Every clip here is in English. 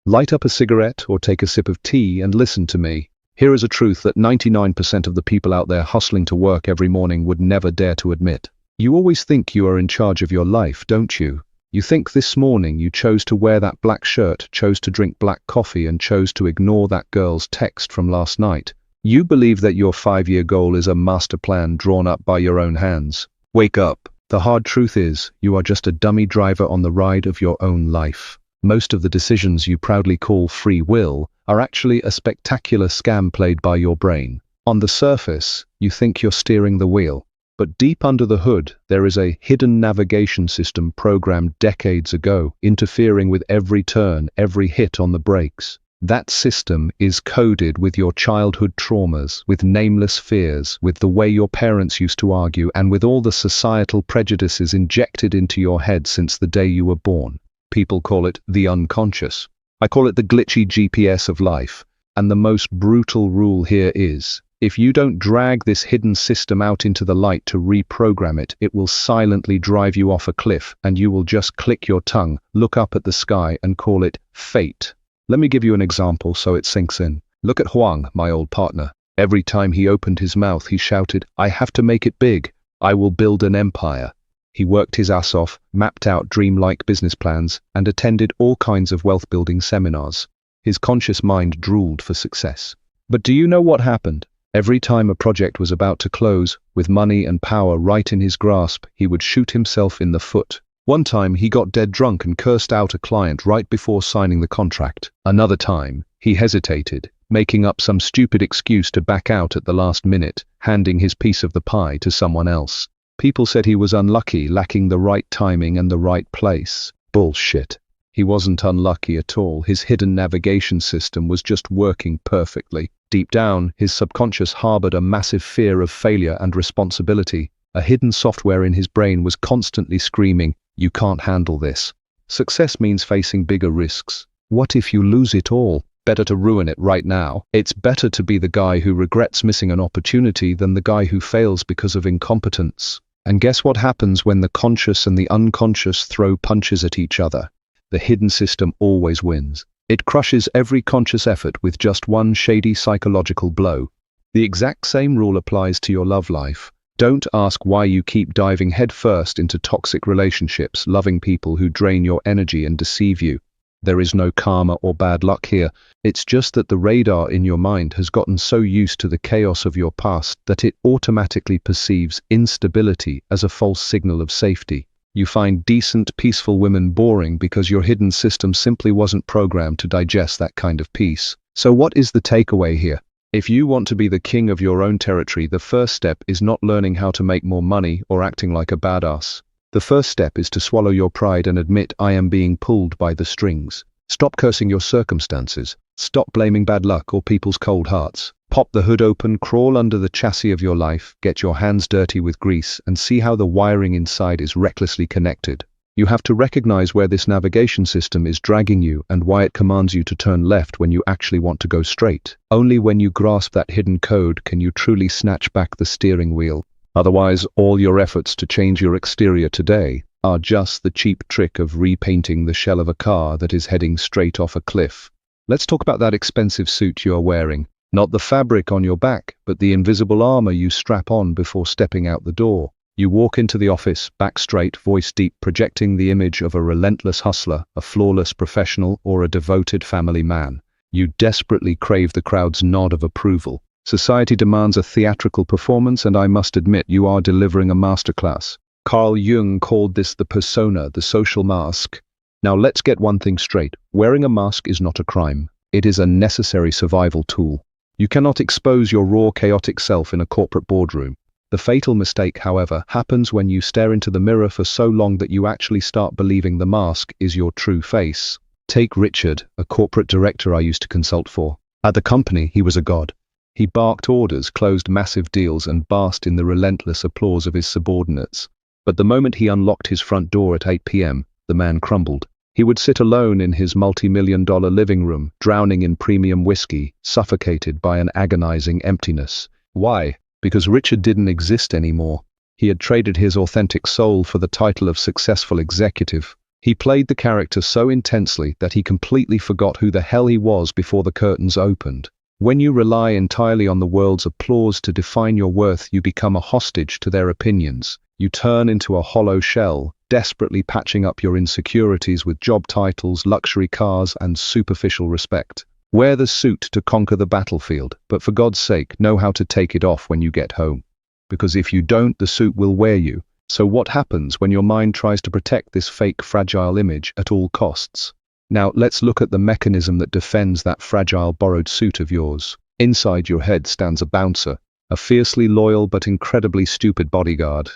Light up a cigarette or take a sip of tea and listen to me. Here is a truth that 99% of the people out there hustling to work every morning would never dare to admit. You always think you are in charge of your life, don't you? You think this morning you chose to wear that black shirt, chose to drink black coffee, and chose to ignore that girl's text from last night. You believe that your 5-year goal is a master plan drawn up by your own hands. Wake up. The hard truth is, you are just a dummy driver on the ride of your own life. Most of the decisions you proudly call free will are actually a spectacular scam played by your brain. On the surface, you think you're steering the wheel, but deep under the hood, there is a hidden navigation system programmed decades ago, interfering with every turn, every hit on the brakes. That system is coded with your childhood traumas, with nameless fears, with the way your parents used to argue, and with all the societal prejudices injected into your head since the day you were born. People call it the unconscious. I call it the glitchy GPS of life. And the most brutal rule here is, if you don't drag this hidden system out into the light to reprogram it, it will silently drive you off a cliff, and you will just click your tongue, look up at the sky, and call it fate. Let me give you an example so it sinks in. Look at Hoang, my old partner. Every time he opened his mouth, he shouted, "I have to make it big. I will build an empire." He worked his ass off, mapped out dreamlike business plans, and attended all kinds of wealth-building seminars. His conscious mind drooled for success. But do you know what happened? Every time a project was about to close, with money and power right in his grasp, he would shoot himself in the foot. One time, he got dead drunk and cursed out a client right before signing the contract. Another time, he hesitated, making up some stupid excuse to back out at the last minute, handing his piece of the pie to someone else. People said he was unlucky, lacking the right timing and the right place. Bullshit. He wasn't unlucky at all. His hidden navigation system was just working perfectly. Deep down, his subconscious harbored a massive fear of failure and responsibility. A hidden software in his brain was constantly screaming, "You can't handle this." Success means facing bigger risks. What if you lose it all? Better to ruin it right now. It's better to be the guy who regrets missing an opportunity than the guy who fails because of incompetence. And guess what happens when the conscious and the unconscious throw punches at each other? The hidden system always wins. It crushes every conscious effort with just one shady psychological blow. The exact same rule applies to your love life. Don't ask why you keep diving headfirst into toxic relationships, loving people who drain your energy and deceive you. There is no karma or bad luck here. It's just that the radar in your mind has gotten so used to the chaos of your past that it automatically perceives instability as a false signal of safety. You find decent, peaceful women boring because your hidden system simply wasn't programmed to digest that kind of peace. So what is the takeaway here? If you want to be the king of your own territory, the first step is not learning how to make more money or acting like a badass. The first step is to swallow your pride and admit, "I am being pulled by the strings." Stop cursing your circumstances. Stop blaming bad luck or people's cold hearts. Pop the hood open, crawl under the chassis of your life, get your hands dirty with grease, and see how the wiring inside is recklessly connected. You have to recognize where this navigation system is dragging you and why it commands you to turn left when you actually want to go straight. Only when you grasp that hidden code can you truly snatch back the steering wheel. Otherwise, all your efforts to change your exterior today are just the cheap trick of repainting the shell of a car that is heading straight off a cliff. Let's talk about that expensive suit you are wearing. Not the fabric on your back, but the invisible armor you strap on before stepping out the door. You walk into the office, back straight, voice deep, projecting the image of a relentless hustler, a flawless professional, or a devoted family man. You desperately crave the crowd's nod of approval. Society demands a theatrical performance, and I must admit you are delivering a masterclass. Carl Jung called this the persona, the social mask. Now let's get one thing straight. Wearing a mask is not a crime. It is a necessary survival tool. You cannot expose your raw, chaotic self in a corporate boardroom. The fatal mistake, however, happens when you stare into the mirror for so long that you actually start believing the mask is your true face. Take Richard, a corporate director I used to consult for. At the company, he was a god. He barked orders, closed massive deals, and basked in the relentless applause of his subordinates. But the moment he unlocked his front door at 8 p.m., the man crumbled. He would sit alone in his multi-million-dollar living room, drowning in premium whiskey, suffocated by an agonizing emptiness. Why? Because Richard didn't exist anymore. He had traded his authentic soul for the title of successful executive. He played the character so intensely that he completely forgot who the hell he was before the curtains opened. When you rely entirely on the world's applause to define your worth, you become a hostage to their opinions. You turn into a hollow shell, desperately patching up your insecurities with job titles, luxury cars, and superficial respect. Wear the suit to conquer the battlefield, but for God's sake, know how to take it off when you get home. Because if you don't, the suit will wear you. So what happens when your mind tries to protect this fake, fragile image at all costs? Now, let's look at the mechanism that defends that fragile, borrowed suit of yours. Inside your head stands a bouncer, a fiercely loyal but incredibly stupid bodyguard.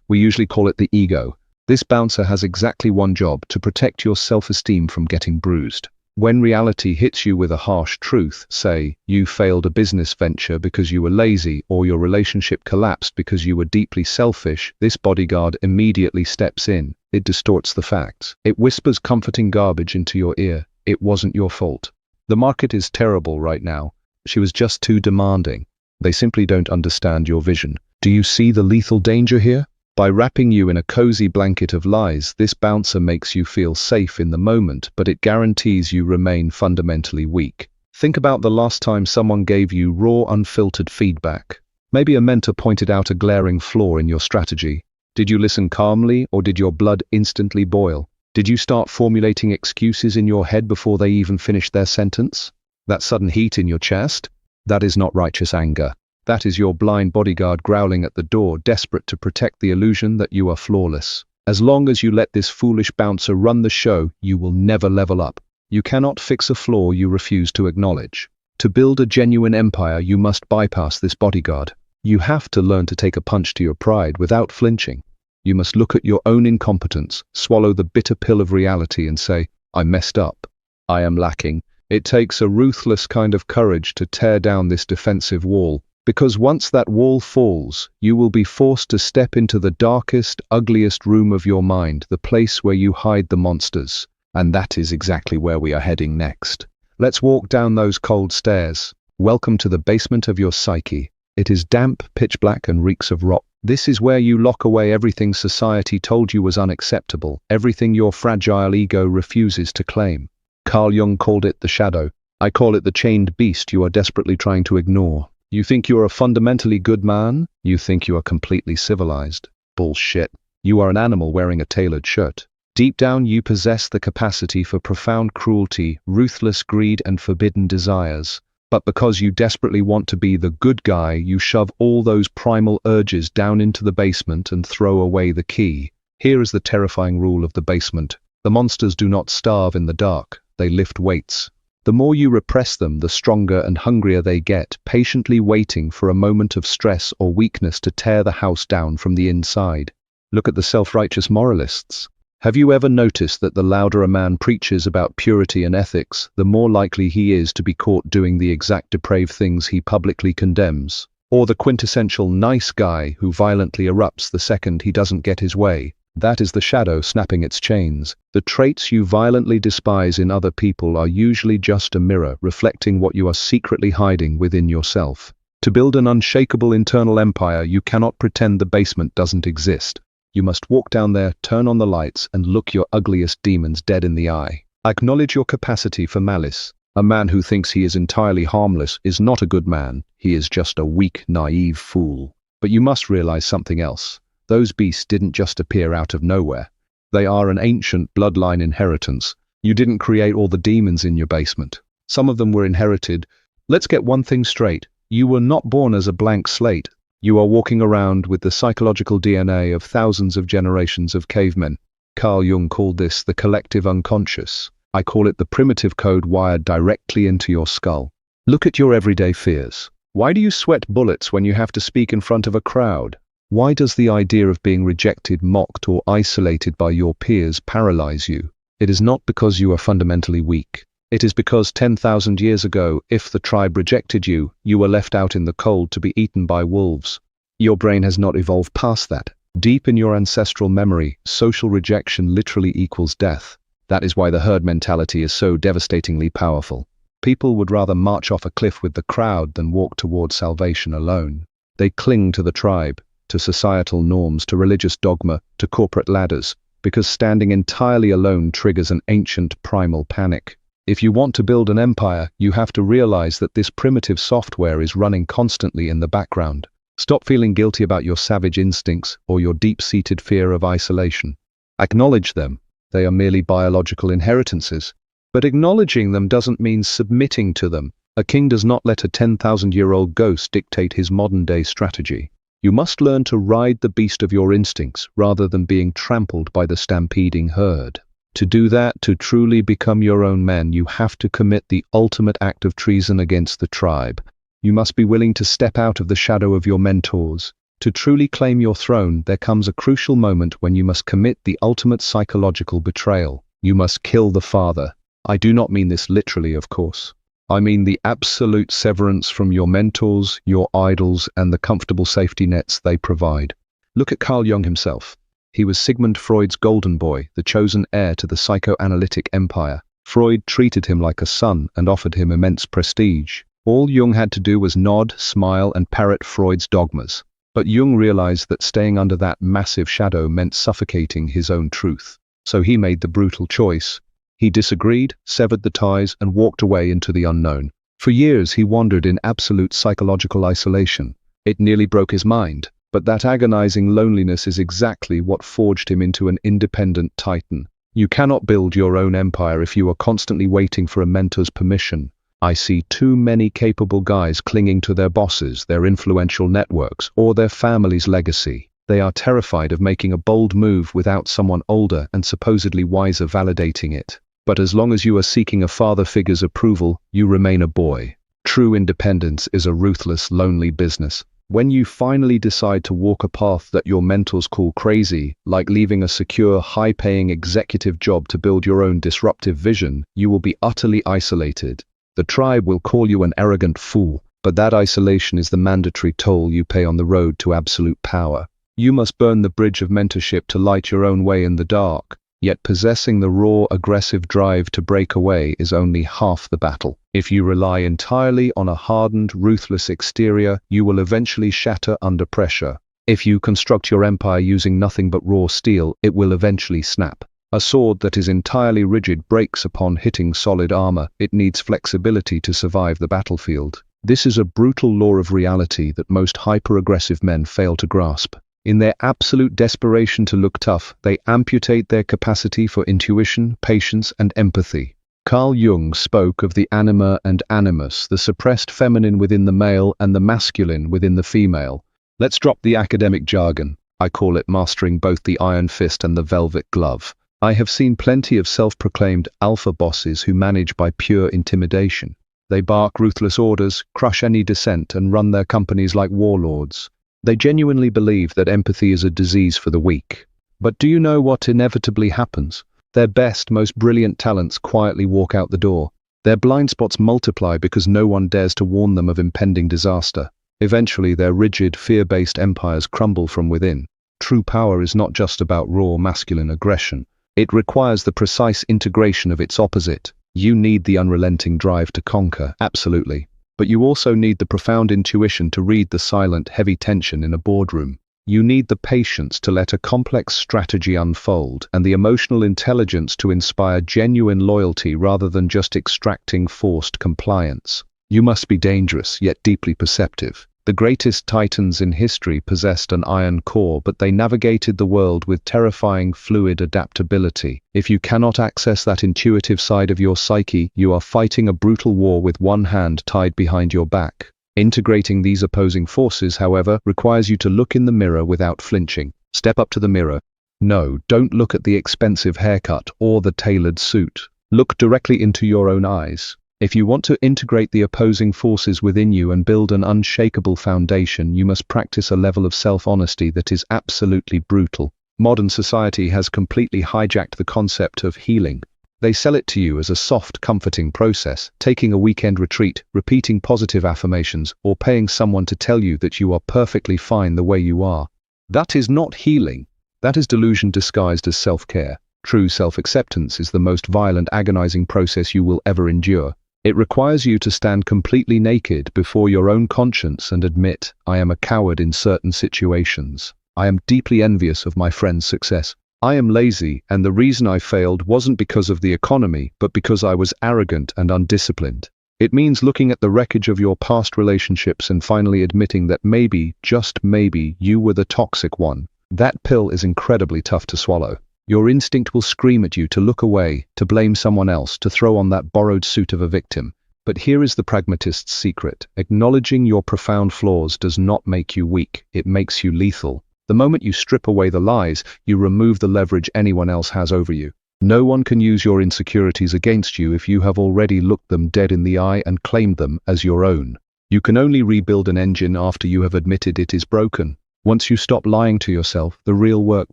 We usually call it the ego. This bouncer has exactly one job: to protect your self-esteem from getting bruised. When reality hits you with a harsh truth, say, you failed a business venture because you were lazy, or your relationship collapsed because you were deeply selfish, this bodyguard immediately steps in. It distorts the facts. It whispers comforting garbage into your ear. It wasn't your fault. The market is terrible right now. She was just too demanding. They simply don't understand your vision. Do you see the lethal danger here? By wrapping you in a cozy blanket of lies, this bouncer makes you feel safe in the moment, but it guarantees you remain fundamentally weak. Think about the last time someone gave you raw, unfiltered feedback. Maybe a mentor pointed out a glaring flaw in your strategy. Did you listen calmly, or did your blood instantly boil? Did you start formulating excuses in your head before they even finished their sentence? That sudden heat in your chest? That is not righteous anger. That is your blind bodyguard growling at the door, desperate to protect the illusion that you are flawless. As long as you let this foolish bouncer run the show, you will never level up. You cannot fix a flaw you refuse to acknowledge. To build a genuine empire, you must bypass this bodyguard. You have to learn to take a punch to your pride without flinching. You must look at your own incompetence, swallow the bitter pill of reality and say, I messed up. I am lacking. It takes a ruthless kind of courage to tear down this defensive wall. Because once that wall falls, you will be forced to step into the darkest, ugliest room of your mind, the place where you hide the monsters. And that is exactly where we are heading next. Let's walk down those cold stairs. Welcome to the basement of your psyche. It is damp, pitch black, and reeks of rot. This is where you lock away everything society told you was unacceptable, everything your fragile ego refuses to claim. Carl Jung called it the shadow. I call it the chained beast you are desperately trying to ignore. You think you're a fundamentally good man? You think you are completely civilized? Bullshit. You are an animal wearing a tailored shirt. Deep down, you possess the capacity for profound cruelty, ruthless greed, and forbidden desires. But because you desperately want to be the good guy, you shove all those primal urges down into the basement and throw away the key. Here is the terrifying rule of the basement. The monsters do not starve in the dark. They lift weights. The more you repress them, the stronger and hungrier they get, patiently waiting for a moment of stress or weakness to tear the house down from the inside. Look at the self-righteous moralists. Have you ever noticed that the louder a man preaches about purity and ethics, the more likely he is to be caught doing the exact depraved things he publicly condemns? Or the quintessential nice guy who violently erupts the second he doesn't get his way? That is the shadow snapping its chains. The traits you violently despise in other people are usually just a mirror reflecting what you are secretly hiding within yourself. To build an unshakable internal empire, you cannot pretend the basement doesn't exist. You must walk down there, turn on the lights, and look your ugliest demons dead in the eye. Acknowledge your capacity for malice. A man who thinks he is entirely harmless is not a good man. He is just a weak, naive fool. But you must realize something else. Those beasts didn't just appear out of nowhere. They are an ancient bloodline inheritance. You didn't create all the demons in your basement. Some of them were inherited. Let's get one thing straight. You were not born as a blank slate. You are walking around with the psychological DNA of thousands of generations of cavemen. Carl Jung called this the collective unconscious. I call it the primitive code wired directly into your skull. Look at your everyday fears. Why do you sweat bullets when you have to speak in front of a crowd? Why does the idea of being rejected, mocked, or isolated by your peers paralyze you? It is not because you are fundamentally weak. It is because 10,000 years ago, if the tribe rejected you, you were left out in the cold to be eaten by wolves. Your brain has not evolved past that. Deep in your ancestral memory, social rejection literally equals death. That is why the herd mentality is so devastatingly powerful. People would rather march off a cliff with the crowd than walk toward salvation alone. They cling to the tribe, to societal norms, to religious dogma, to corporate ladders. because standing entirely alone triggers an ancient primal panic. If you want to build an empire, you have to realize that this primitive software is running constantly in the background. Stop feeling guilty about your savage instincts or your deep-seated fear of isolation. Acknowledge them. They are merely biological inheritances. But acknowledging them doesn't mean submitting to them. A king does not let a 10,000-year-old ghost dictate his modern-day strategy. You must learn to ride the beast of your instincts rather than being trampled by the stampeding herd. To do that, to truly become your own man, you have to commit the ultimate act of treason against the tribe. You must be willing to step out of the shadow of your mentors. To truly claim your throne, there comes a crucial moment when you must commit the ultimate psychological betrayal. You must kill the father. I do not mean this literally, of course. I mean the absolute severance from your mentors, your idols, and the comfortable safety nets they provide. Look at Carl Jung himself. He was Sigmund Freud's golden boy, the chosen heir to the psychoanalytic empire. Freud treated him like a son and offered him immense prestige. All Jung had to do was nod, smile, and parrot Freud's dogmas. But Jung realized that staying under that massive shadow meant suffocating his own truth. So he made the brutal choice. He disagreed, severed the ties, and walked away into the unknown. For years he wandered in absolute psychological isolation. It nearly broke his mind, but that agonizing loneliness is exactly what forged him into an independent titan. You cannot build your own empire if you are constantly waiting for a mentor's permission. I see too many capable guys clinging to their bosses, their influential networks, or their family's legacy. They are terrified of making a bold move without someone older and supposedly wiser validating it. But as long as you are seeking a father figure's approval, you remain a boy. True independence is a ruthless, lonely business. When you finally decide to walk a path that your mentors call crazy, like leaving a secure, high-paying executive job to build your own disruptive vision, you will be utterly isolated. The tribe will call you an arrogant fool, but that isolation is the mandatory toll you pay on the road to absolute power. You must burn the bridge of mentorship to light your own way in the dark. Yet possessing the raw, aggressive drive to break away is only half the battle. If you rely entirely on a hardened, ruthless exterior, you will eventually shatter under pressure. If you construct your empire using nothing but raw steel, it will eventually snap. A sword that is entirely rigid breaks upon hitting solid armor. It needs flexibility to survive the battlefield. This is a brutal law of reality that most hyper-aggressive men fail to grasp. In their absolute desperation to look tough, they amputate their capacity for intuition, patience, and empathy. Carl Jung spoke of the Anima and Animus, the suppressed feminine within the male and the masculine within the female. Let's drop the academic jargon. I call it mastering both the iron fist and the velvet glove. I have seen plenty of self-proclaimed alpha bosses who manage by pure intimidation. They bark ruthless orders, crush any dissent, and run their companies like warlords. They genuinely believe that empathy is a disease for the weak. But do you know what inevitably happens? Their best, most brilliant talents quietly walk out the door. Their blind spots multiply because no one dares to warn them of impending disaster. Eventually, their rigid, fear-based empires crumble from within. True power is not just about raw masculine aggression. It requires the precise integration of its opposite. You need the unrelenting drive to conquer, absolutely. But you also need the profound intuition to read the silent, heavy tension in a boardroom. You need the patience to let a complex strategy unfold, and the emotional intelligence to inspire genuine loyalty rather than just extracting forced compliance. You must be dangerous, yet deeply perceptive. The greatest titans in history possessed an iron core, but they navigated the world with terrifying, fluid adaptability. If you cannot access that intuitive side of your psyche, you are fighting a brutal war with one hand tied behind your back. Integrating these opposing forces, however, requires you to look in the mirror without flinching. Step up to the mirror. No, don't look at the expensive haircut or the tailored suit. Look directly into your own eyes. If you want to integrate the opposing forces within you and build an unshakable foundation, you must practice a level of self-honesty that is absolutely brutal. Modern society has completely hijacked the concept of healing. They sell it to you as a soft, comforting process, taking a weekend retreat, repeating positive affirmations, or paying someone to tell you that you are perfectly fine the way you are. That is not healing. That is delusion disguised as self-care. True self-acceptance is the most violent, agonizing process you will ever endure. It requires you to stand completely naked before your own conscience and admit, I am a coward in certain situations. I am deeply envious of my friend's success. I am lazy, and the reason I failed wasn't because of the economy, but because I was arrogant and undisciplined. It means looking at the wreckage of your past relationships and finally admitting that maybe, just maybe, you were the toxic one. That pill is incredibly tough to swallow. Your instinct will scream at you to look away, to blame someone else, to throw on that borrowed suit of a victim. But here is the pragmatist's secret. Acknowledging your profound flaws does not make you weak, it makes you lethal. The moment you strip away the lies, you remove the leverage anyone else has over you. No one can use your insecurities against you if you have already looked them dead in the eye and claimed them as your own. You can only rebuild an engine after you have admitted it is broken. Once you stop lying to yourself, the real work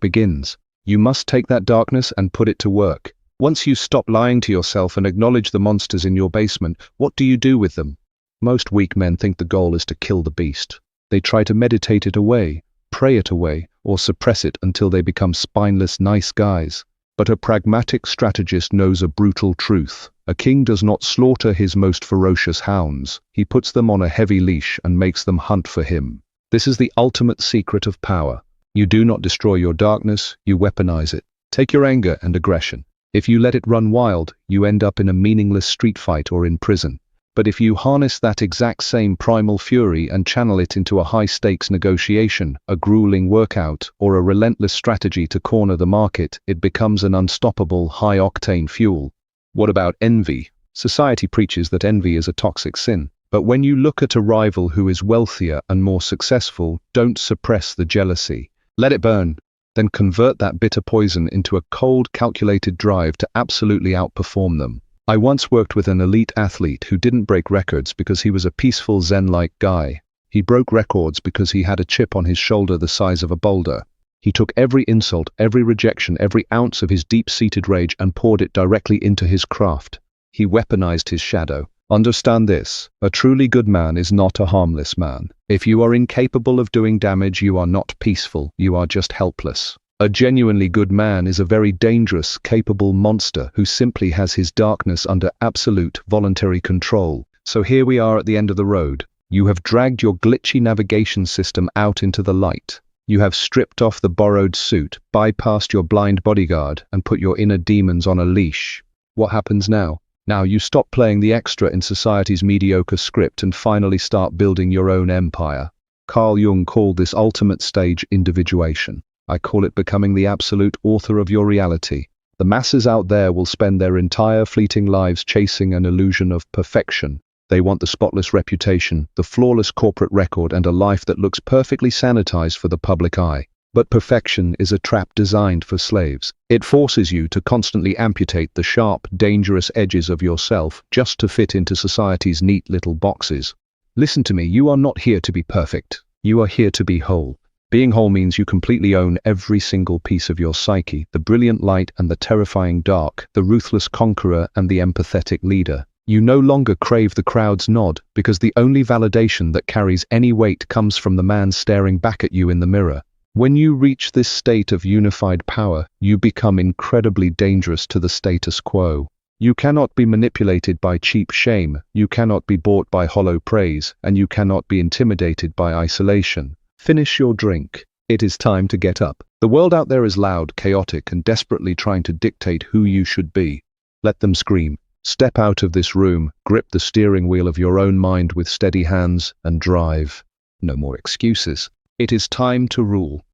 begins. You must take that darkness and put it to work. Once you stop lying to yourself and acknowledge the monsters in your basement, what do you do with them? Most weak men think the goal is to kill the beast. They try to meditate it away, pray it away, or suppress it until they become spineless nice guys. But a pragmatic strategist knows a brutal truth. A king does not slaughter his most ferocious hounds. He puts them on a heavy leash and makes them hunt for him. This is the ultimate secret of power. You do not destroy your darkness, you weaponize it. Take your anger and aggression. If you let it run wild, you end up in a meaningless street fight or in prison. But if you harness that exact same primal fury and channel it into a high-stakes negotiation, a grueling workout, or a relentless strategy to corner the market, it becomes an unstoppable, high-octane fuel. What about envy? Society preaches that envy is a toxic sin. But when you look at a rival who is wealthier and more successful, don't suppress the jealousy. Let it burn. Then convert that bitter poison into a cold, calculated drive to absolutely outperform them. I once worked with an elite athlete who didn't break records because he was a peaceful Zen-like guy. He broke records because he had a chip on his shoulder the size of a boulder. He took every insult, every rejection, every ounce of his deep-seated rage and poured it directly into his craft. He weaponized his shadow. Understand this, a truly good man is not a harmless man. If you are incapable of doing damage, you are not peaceful, you are just helpless. A genuinely good man is a very dangerous, capable monster who simply has his darkness under absolute, voluntary control. So here we are at the end of the road. You have dragged your glitchy navigation system out into the light. You have stripped off the borrowed suit, bypassed your blind bodyguard, and put your inner demons on a leash. What happens now? Now you stop playing the extra in society's mediocre script and finally start building your own empire. Carl Jung called this ultimate stage individuation. I call it becoming the absolute author of your reality. The masses out there will spend their entire fleeting lives chasing an illusion of perfection. They want the spotless reputation, the flawless corporate record, and a life that looks perfectly sanitized for the public eye. But perfection is a trap designed for slaves. It forces you to constantly amputate the sharp, dangerous edges of yourself just to fit into society's neat little boxes. Listen to me, you are not here to be perfect. You are here to be whole. Being whole means you completely own every single piece of your psyche, the brilliant light and the terrifying dark, the ruthless conqueror and the empathetic leader. You no longer crave the crowd's nod, because the only validation that carries any weight comes from the man staring back at you in the mirror. When you reach this state of unified power, you become incredibly dangerous to the status quo. You cannot be manipulated by cheap shame, you cannot be bought by hollow praise, and you cannot be intimidated by isolation. Finish your drink. It is time to get up. The world out there is loud, chaotic, and desperately trying to dictate who you should be. Let them scream. Step out of this room, grip the steering wheel of your own mind with steady hands, and drive. No more excuses. It is time to rule.